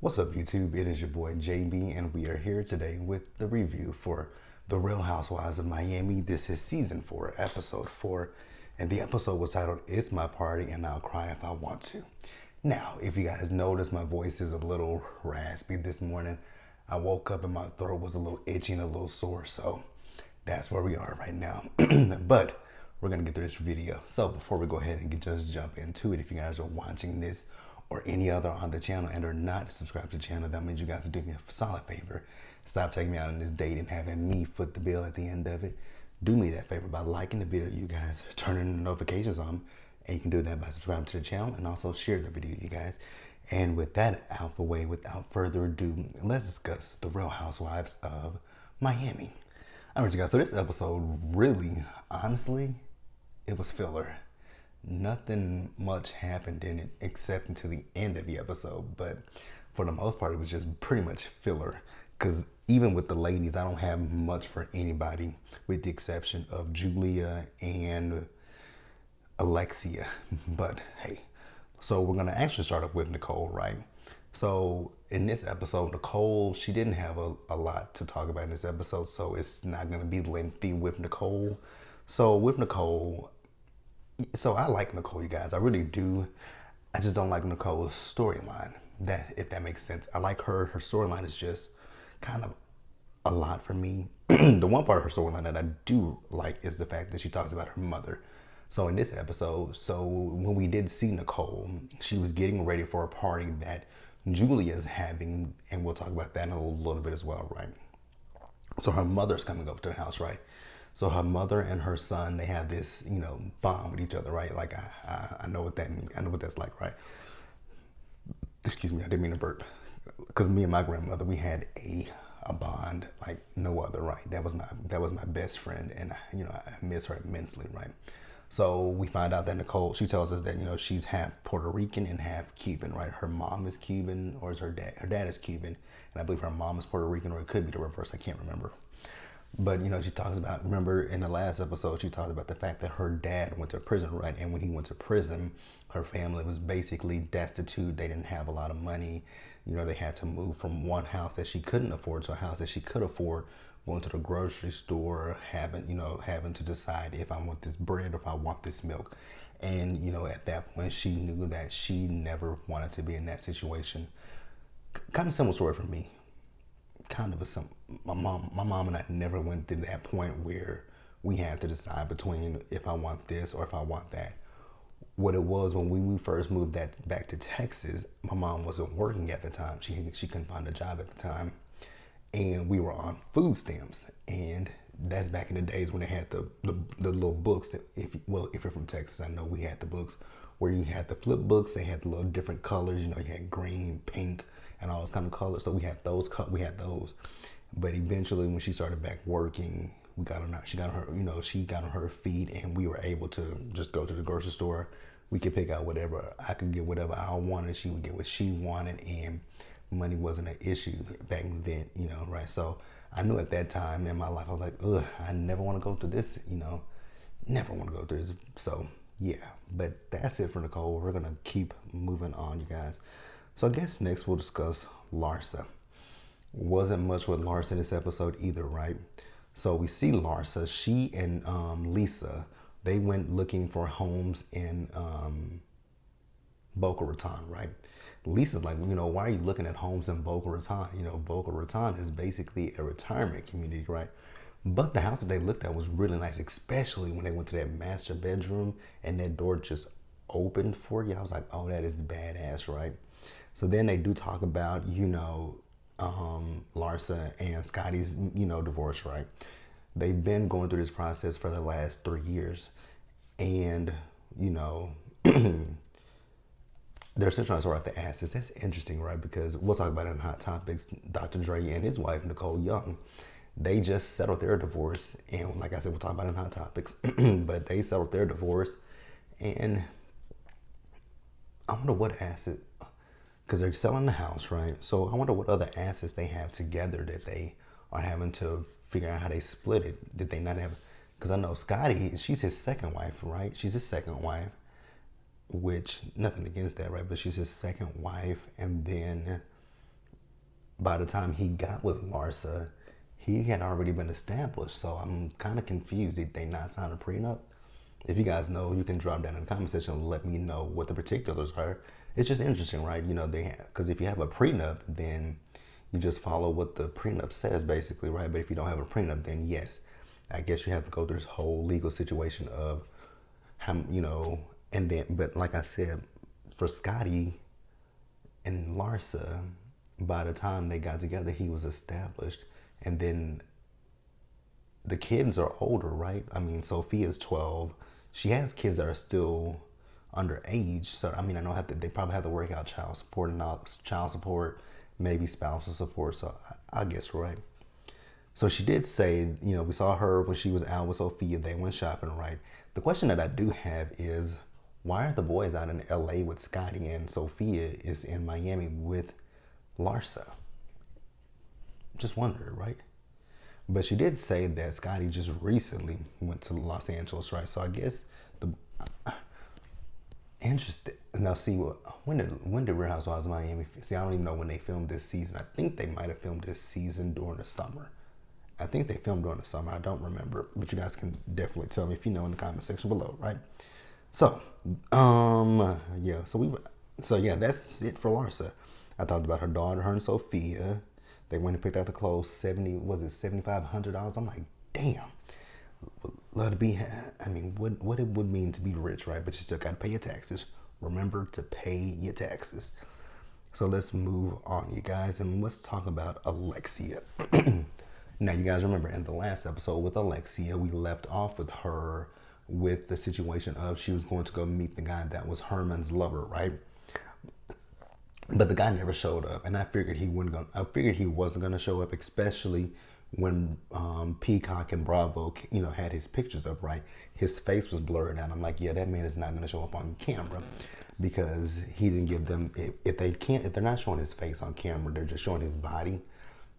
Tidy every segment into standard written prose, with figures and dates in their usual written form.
What's up, YouTube? It is your boy JB, and we are here today with the review for The Real Housewives of Miami. This is season 4, episode 4, and the episode was titled It's My Party and I'll Cry If I Want to. Now, if you guys notice, my voice is a little raspy this morning. I woke up and my throat was a little itchy and a little sore, so that's where we are right now. But we're gonna get through this video. So before we go ahead and just jump into it, if you guys are watching this or any other on the channel and are not subscribed to the channel, that means you guys are doing me a solid favor. Stop taking me out on this date and having me foot the bill at the end of it. Do me that favor by liking the video, you guys, turning the notifications on, and you can do that by subscribing to the channel and also share the video, you guys. And with that out the way, without further ado, let's discuss The Real Housewives of Miami. All right, you guys, so this episode really, honestly, it was filler. Nothing much happened in it except until the end of the episode, but for the most part, it was just pretty much filler. Because even with the ladies, I don't have much for anybody with the exception of Julia and Alexia. But hey, so we're gonna actually start off with Nicole, right? So in this episode, Nicole, she didn't have a lot to talk about in this episode, so it's not gonna be lengthy with Nicole. So with Nicole, so I like Nicole, you guys. I really do. I just don't like Nicole's storyline. That, if that makes sense. I like her. Her storyline is just kind of a lot for me. The one part of her storyline that I do like is the fact that she talks about her mother. So in this episode, so when we did see Nicole, she was getting ready for a party that Julia's having, and we'll talk about that in a little bit as well, right? So her mother's coming up to the house, right? So her mother and her son, they have this, bond with each other, right? Like I know what that means. I know what that's like, right? Excuse me, I didn't mean to burp. Because me and my grandmother, we had a bond like no other, right? That was my best friend, and I miss her immensely, right? So we find out that Nicole, she tells us that she's half Puerto Rican and half Cuban, right? Her mom is Cuban, or is her dad? Her dad is Cuban, and I believe her mom is Puerto Rican, or it could be the reverse. I can't remember. But she talks about, remember in the last episode, she talks about the fact that her dad went to prison, right? And when he went to prison, her family was basically destitute. They didn't have a lot of money. They had to move from one house that she couldn't afford to a house that she could afford, going to the grocery store, having to decide if I want this bread or if I want this milk. And, at that point, she knew that she never wanted to be in that situation. Kind of similar story for me. Kind of my mom and I never went to that point where we had to decide between if I want this or if I want that. What it was when we first moved that back to Texas, my mom wasn't working at the time. She couldn't find a job at the time, and we were on food stamps. And that's back in the days when they had the little books that if you're from Texas, I know we had the books where you had the flip books. They had the little different colors. You had green, pink, and all those kind of colors. So we had those. But eventually, when she started back working, she got on her feet, and we were able to just go to the grocery store. We could pick out whatever. I could get whatever I wanted. She would get what she wanted, and money wasn't an issue back then, right? So I knew at that time in my life, I was like, ugh, I never want to go through this, never want to go through this. So yeah, but that's it for Nicole. We're gonna keep moving on, you guys. So I guess next we'll discuss Larsa. Wasn't much with Larsa in this episode either, right? So we see Larsa, she and Lisa, they went looking for homes in Boca Raton, right? Lisa's like, why are you looking at homes in Boca Raton? Boca Raton is basically a retirement community, right? But the house that they looked at was really nice, especially when they went to that master bedroom and that door just opened for you. I was like, oh, that is badass, right? So then they do talk about, Larsa and Scotty's, divorce, right? They've been going through this process for the last 3 years. And, they're still trying to sort out the assets. That's interesting, right? Because we'll talk about it in Hot Topics. Dr. Dre and his wife, Nicole Young, they just settled their divorce. And like I said, we'll talk about it in Hot Topics. But they settled their divorce. And I wonder what asset, because they're selling the house, right? So I wonder what other assets they have together that they are having to figure out how they split it. Did they not have, because I know Scotty, she's his second wife, right? She's his second wife, which, nothing against that, right? But she's his second wife. And then by the time he got with Larsa, he had already been established. So I'm kind of confused. Did they not sign a prenup? If you guys know, you can drop down in the comment section and let me know what the particulars are. It's just interesting, right? You know, because if you have a prenup, then you just follow what the prenup says, basically, right? But if you don't have a prenup, then yes, I guess you have to go through this whole legal situation of how, you know, and then, but like I said, for Scotty and Larsa, by the time they got together, he was established. And then the kids are older, right? I mean, Sophia's 12. She has kids that are still underage. So, I mean, I know they probably have to work out child support and all, child support, maybe spousal support. So I guess, right? So she did say, you know, we saw her when she was out with Sophia. They went shopping, right? The question that I do have is, why are the boys out in LA with Scotty and Sophia is in Miami with Larsa? Just wonder, right? But she did say that Scotty just recently went to Los Angeles, right? So I guess the interesting. Now, see, when did Real Housewives of Miami? See, I don't even know when they filmed this season. I think they might have filmed this season during the summer. I think they filmed during the summer. I don't remember, but you guys can definitely tell me if you know in the comment section below, right? So, yeah. So yeah, that's it for Larsa. I talked about her daughter, her and Sophia. They went and picked out the clothes. $7,500? I'm like, damn. Love to be. I mean, what it would mean to be rich, right? But you still got to pay your taxes. Remember to pay your taxes. So let's move on, you guys, and let's talk about Alexia. Now, you guys remember in the last episode with Alexia, we left off with her with the situation of she was going to go meet the guy that was Herman's lover, right? But the guy never showed up, and I figured he wasn't gonna show up, especially when Peacock and Bravo, you know, had his pictures up, right? His face was blurred out. I'm like, yeah, that man is not gonna show up on camera because he didn't give them. If they're not showing his face on camera, they're just showing his body.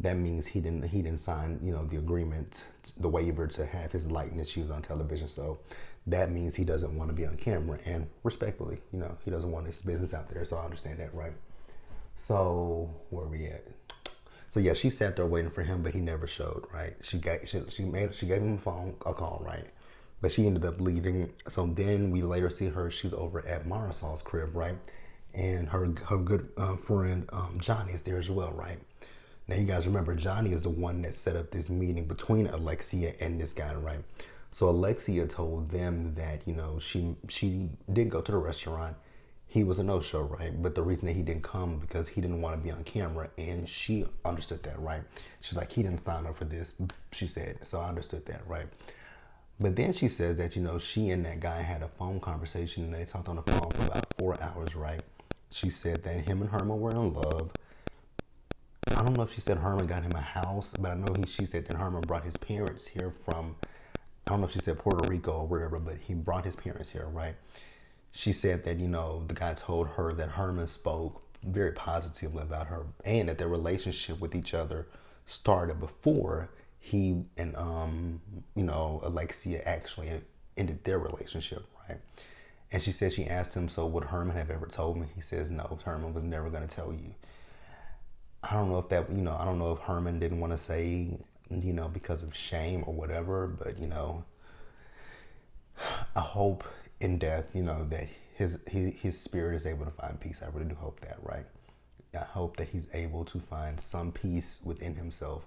That means he didn't sign, you know, the agreement, the waiver to have his likeness used on television. So that means he doesn't want to be on camera, and respectfully, you know, he doesn't want his business out there. So I understand that, right? So where are we at? So yeah, she sat there waiting for him, but he never showed, right? She gave him a call, right? But she ended up leaving. So then we later see her. She's over at Marisol's crib, right? And her good friend Johnny is there as well, right? Now you guys remember Johnny is the one that set up this meeting between Alexia and this guy, right? So Alexia told them that, you know, she did go to the restaurant. He was a no-show, right? But the reason that he didn't come because he didn't want to be on camera, and she understood that, right? She's like, he didn't sign up for this, she said. So I understood that, right? But then she says that, you know, she and that guy had a phone conversation and they talked on the phone for about 4 hours, right? She said that him and Herman were in love. I don't know if she said Herman got him a house, but I know she said that Herman brought his parents here from, I don't know if she said Puerto Rico or wherever, but he brought his parents here, right? She said that, you know, the guy told her that Herman spoke very positively about her and that their relationship with each other started before he and, you know, Alexia actually ended their relationship, right? And she said she asked him, so would Herman have ever told me? He says, no, Herman was never going to tell you. I don't know if that, you know, I don't know if Herman didn't want to say, you know, because of shame or whatever, but, you know, I hope in death, you know, that his spirit is able to find peace. I really do hope that, right? I hope that he's able to find some peace within himself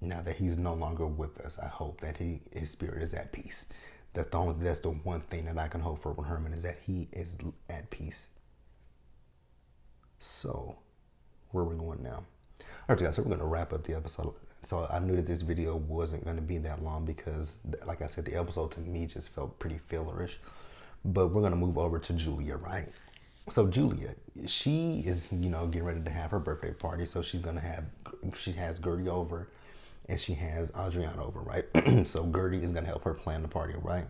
now that he's no longer with us. I hope that his spirit is at peace. That's the one thing that I can hope for with Herman, is that he is at peace. So where are we going now? All right, guys, so we're going to wrap up the episode. So I knew that this video wasn't going to be that long because, like I said, the episode to me just felt pretty fillerish. But we're going to move over to Julia, right? So Julia, she is, you know, getting ready to have her birthday party. So she has Gertie over and she has Adriana over, right? So Gertie is going to help her plan the party, right?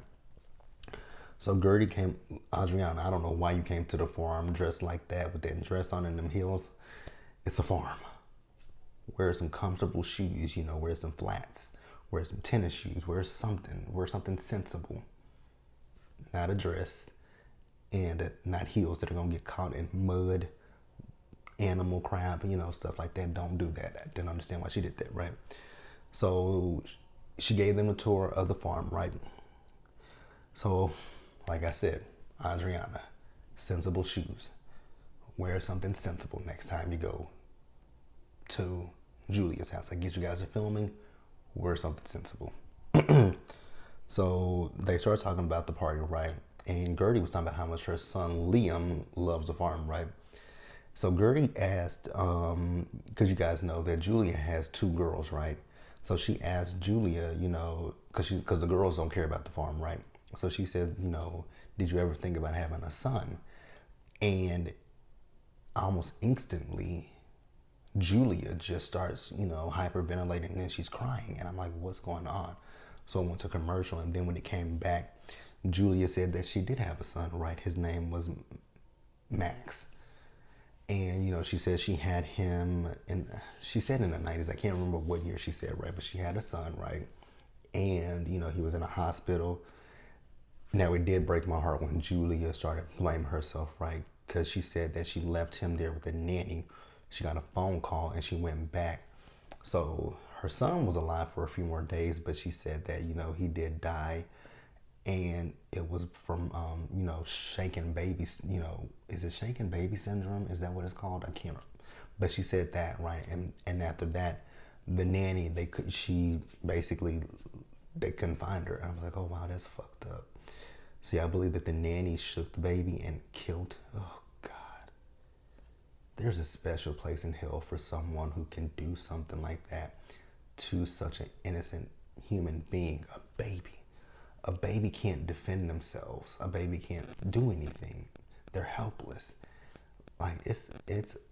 So Adriana, I don't know why you came to the farm dressed like that with that dress on and them heels. It's a farm. Wear some comfortable shoes, you know, wear some flats, wear some tennis shoes, wear something sensible. Not a dress and not heels that are gonna get caught in mud, animal crap, stuff like that. Don't do that. I didn't understand why she did that, right? So she gave them a tour of the farm, right? So, like I said, Adriana, sensible shoes. Wear something sensible next time you go to Julia's house. I get you guys are filming, wear something sensible. So they started talking about the party, right? And Gertie was talking about how much her son Liam loves the farm, right? So Gertie asked, because you guys know that Julia has two girls, right? So she asked Julia, because the girls don't care about the farm, right? So she says, did you ever think about having a son? And almost instantly, Julia just starts, hyperventilating and she's crying. And I'm like, what's going on? So I went to commercial, and then when it came back, Julia said that she did have a son, right? His name was Max. And, she said she had him she said in the 90s, I can't remember what year she said, right? But she had a son, right? And, he was in a hospital. Now, it did break my heart when Julia started blaming herself, right? Because she said that she left him there with a nanny. She got a phone call and she went back. So her son was alive for a few more days, but she said that, he did die. And it was from, shaken baby, is it shaken baby syndrome? Is that what it's called? I can't remember. But she said that, right? And after that, the nanny, they couldn't find her. I was like, oh, wow, that's fucked up. See, I believe that the nanny shook the baby and killed. Oh, God. There's a special place in hell for someone who can do something like that to such an innocent human being, a baby. A baby can't defend themselves. A baby can't do anything. They're helpless. Like, it's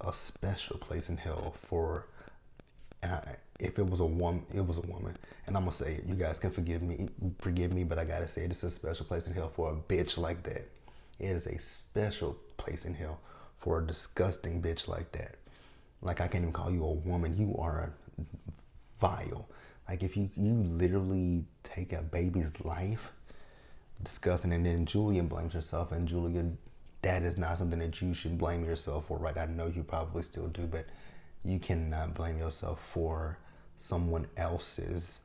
a special place in hell for, if it was a woman, it was a woman. And I'm gonna say it. You guys can forgive me, but I gotta say it's a special place in hell for a bitch like that. It is a special place in hell for a disgusting bitch like that. Like, I can't even call you a woman. You are vile. Like, if you literally take a baby's life, disgusting. And then Julia blames herself, and Julia, that is not something that you should blame yourself for, right? I know you probably still do, but you cannot blame yourself for someone else's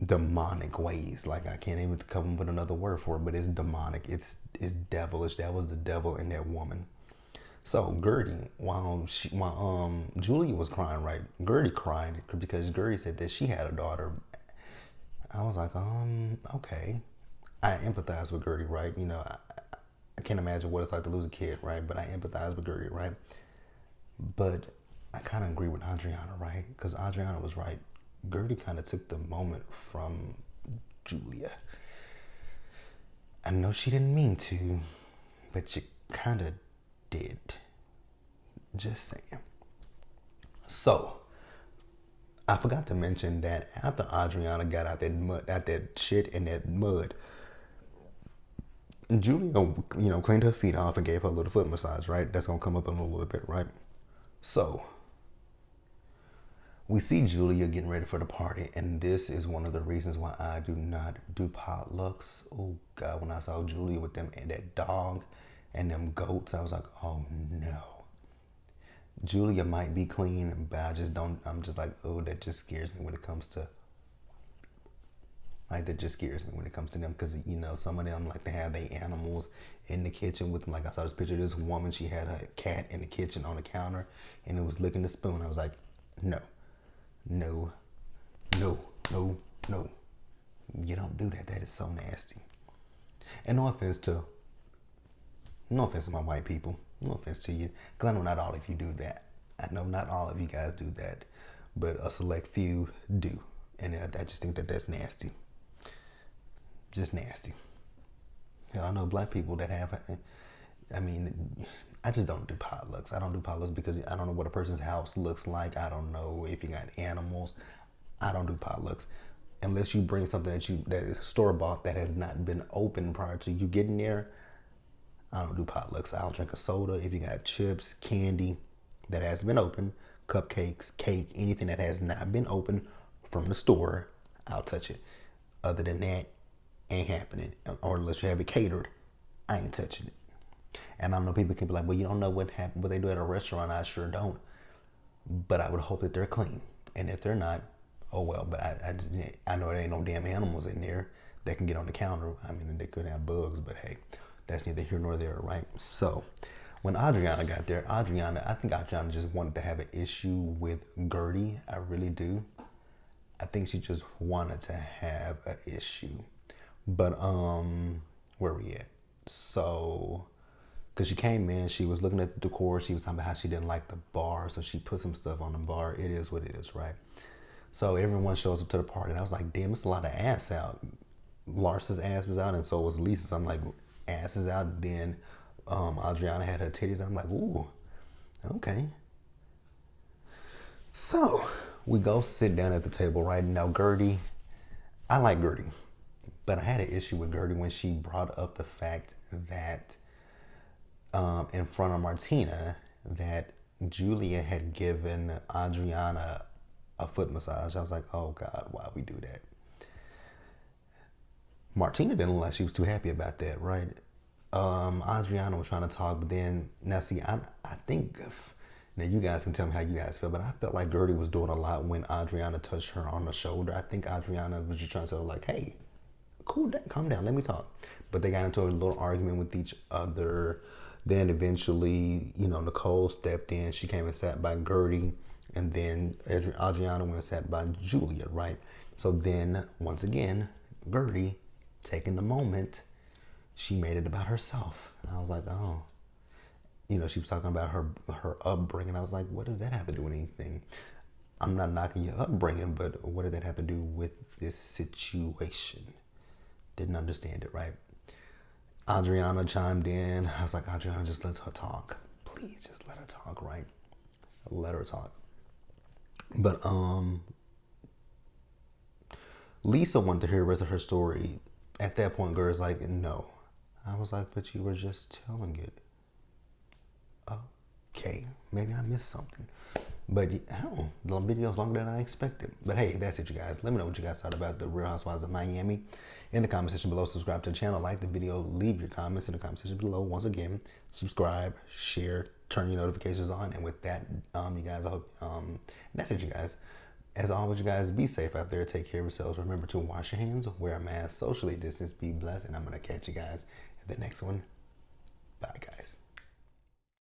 demonic ways. Like, I can't even come up with another word for it, but it's demonic. It's devilish. That was the devil in that woman. So Gertie, while Julia was crying, right? Gertie cried because Gertie said that she had a daughter. I was like, okay. I empathize with Gertie, right? I can't imagine what it's like to lose a kid, right? But I empathize with Gertie, right? But I kind of agree with Adriana, right? Because Adriana was right. Gertie kind of took the moment from Julia. I know she didn't mean to, but she kind of did. Just saying. So, I forgot to mention that after Adriana got out that shit and that mud, Julia, cleaned her feet off and gave her a little foot massage, right? That's gonna come up in a little bit, right? So, we see Julia getting ready for the party, and this is one of the reasons why I do not do potlucks. Oh God, when I saw Julia with them and that dog and them goats, I was like, oh no. Julia might be clean, but I'm just like, oh, that just scares me when it comes to, that just scares me when it comes to them, because, some of them like to have their animals in the kitchen with them. Like, I saw this picture of this woman, she had a cat in the kitchen on the counter, and it was licking the spoon. I was like, no. You don't do that. That is so nasty. And no offense to my white people. No offense to you, because I know not all of you do that. I know not all of you guys do that, but a select few do. And I just think that that's nasty. Just nasty. And I know black people that have, I just don't do potlucks. I don't do potlucks because I don't know what a person's house looks like. I don't know if you got animals. I don't do potlucks unless you bring something that is store-bought that has not been opened prior to you getting there. I don't do potlucks. I'll drink a soda if you got chips, candy that has been opened, cupcakes, cake, anything that has not been opened from the store, I'll touch it. Other than that, ain't happening. Or unless you have it catered, I ain't touching it. And I know people can be like, well, you don't know what happened, what they do at a restaurant. I sure don't. But I would hope that they're clean. And if they're not, oh well. But I know there ain't no damn animals in there that can get on the counter. I mean, they could have bugs, but hey, that's neither here nor there, right? So when Adriana got there, I think Adriana just wanted to have an issue with Gertie. I really do. I think she just wanted to have an issue. But where we at? So, because she came in, she was looking at the decor. She was talking about how she didn't like the bar, so she put some stuff on the bar. It is what it is, right? So everyone shows up to the party, and I was like, damn, it's a lot of ass out. Lars's ass was out, and so was Lisa's. I'm like, ass is out. Then Adriana had her titties, and I'm like, ooh, okay. So we go sit down at the table, right? Now, Gertie, I like Gertie, but I had an issue with Gertie when she brought up the fact that in front of Martina, that Julia had given Adriana a foot massage. I was like, oh God, why we do that? Martina didn't look like she was too happy about that, right? Adriana was trying to talk, but then, now see, I think, now you guys can tell me how you guys feel, but I felt like Gertie was doing a lot when Adriana touched her on the shoulder. I think Adriana was just trying to tell her like, hey, cool down, calm down, let me talk. But they got into a little argument with each other. Then eventually, Nicole stepped in. She came and sat by Gertie, and then Adriana went and sat by Julia, right? So then, once again, Gertie, taking the moment, she made it about herself. And I was like, oh. She was talking about her upbringing. I was like, what does that have to do with anything? I'm not knocking your upbringing, but what did that have to do with this situation? Didn't understand it, right? Adriana chimed in. I was like, Adriana, just let her talk. Please, just let her talk, right? Let her talk. But Lisa wanted to hear the rest of her story. At that point, Gert's like, no. I was like, but you were just telling it. Okay, maybe I missed something. But hell, the video's longer than I expected. But hey, that's it, you guys. Let me know what you guys thought about the Real Housewives of Miami in the comment section below. Subscribe to the channel, like the video, leave your comments in the comment section below. Once again, subscribe, share, turn your notifications on. And with that, you guys, I hope that's it, you guys. As always, you guys, be safe out there. Take care of yourselves. Remember to wash your hands, wear a mask, socially distance, be blessed, and I'm gonna catch you guys at the next one. Bye, guys.